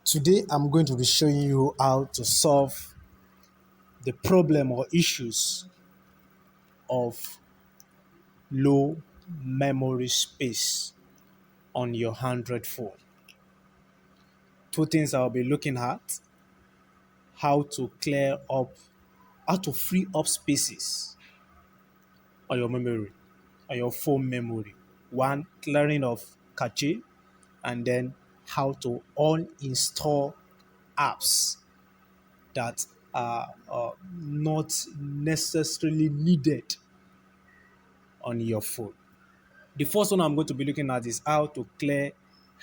Today I'm going to be showing you how to solve the problem or issues of low memory space on your Android phone. Two things I'll be looking at: how to how to free up spaces on your memory, on your phone memory. One, clearing of cache, and then how to uninstall apps that are not necessarily needed on your phone. The first one I'm going to be looking at is how to clear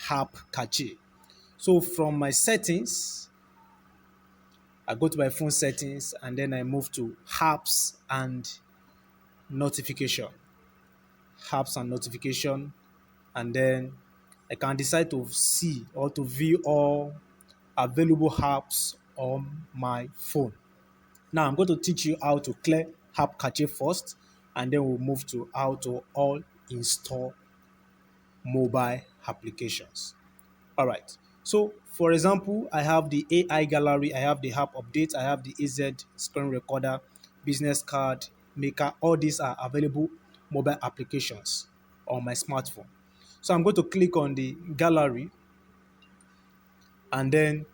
app cache. So from my settings, I go to my phone settings and then I move to apps and notification. Apps and notification, and then I can decide to see or to view all available apps on my phone. Now I'm going to teach you how to clear app cache first, and then we'll move to how to all install mobile applications. All right. So, for example, I have the AI gallery, I have the app update, I have the AZ screen recorder, business card maker. All these are available mobile applications on my smartphone. So, I'm going to click on the gallery, and then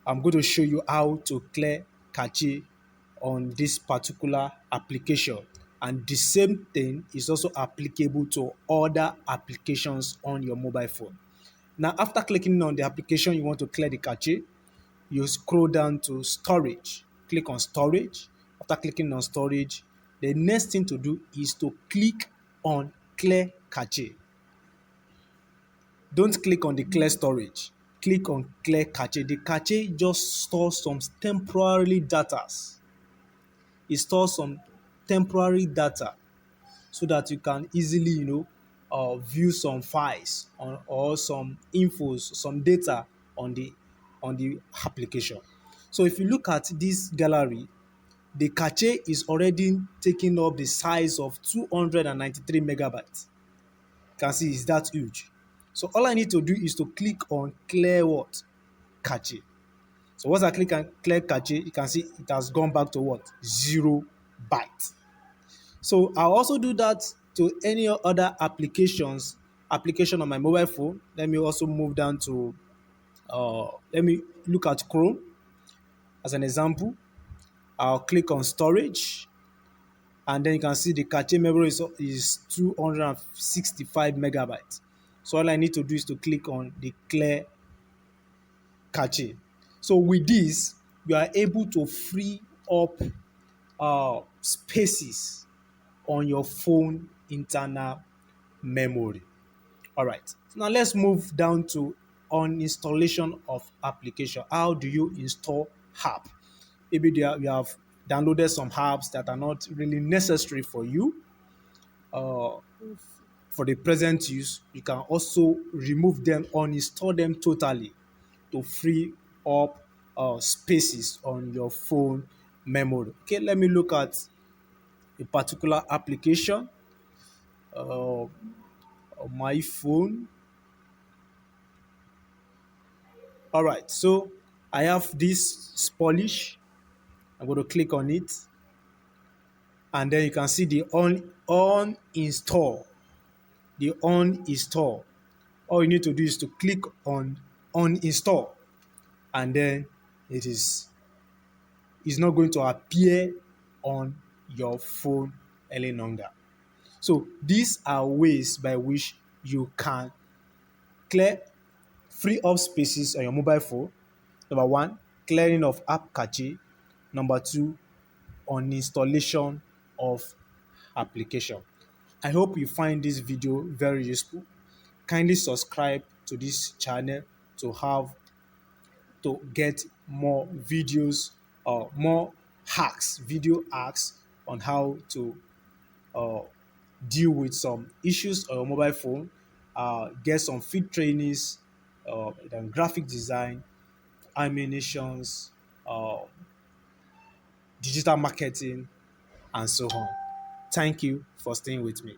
I'm going to show you how to clear cache on this particular application. And the same thing is also applicable to other applications on your mobile phone. Now, after clicking on the application you want to clear the cache, you scroll down to storage. Click on storage. After clicking on storage, the next thing to do is to click on clear cache. Don't click on the clear storage. Click on clear cache. The cache just stores some temporary data. It stores some temporary data so that you can easily, view some files or some infos, some data on the application. So if you look at this gallery, the cache is already taking up the size of 293 megabytes. You can see it's that huge. So all I need to do is to click on clear what? Cache. So once I click on clear cache, you can see it has gone back to what? 0 bytes. So I'll also do that to any other application on my mobile phone. Let me also move down to, let me look at Chrome as an example. I'll click on storage, and then you can see the cache memory is 265 megabytes. So all I need to do is to click on the clear cache. So with this, you are able to free up spaces on your phone internal memory. All right. So now let's move down to on installation of application. How do you install app? Maybe you have downloaded some apps that are not really necessary for you. Uh, for the present use, you can also remove them, uninstall them totally to free up spaces on your phone memory. Okay, let me look at a particular application on my phone. All right, so I have this Spolish. I'm going to click on it, and then you can see the uninstall. The uninstall. All you need to do is to click on uninstall, and then it's not going to appear on your phone any longer. So these are ways by which you can clear free up spaces on your mobile phone. Number one, clearing of app cache. Number two, uninstallation of application. I hope you find this video very useful. Kindly subscribe to this channel to get more videos or more video hacks on how to uh, deal with some issues on your mobile phone, get some fit trainings, then graphic design, animations, uh, digital marketing, and so on. Thank you for staying with me.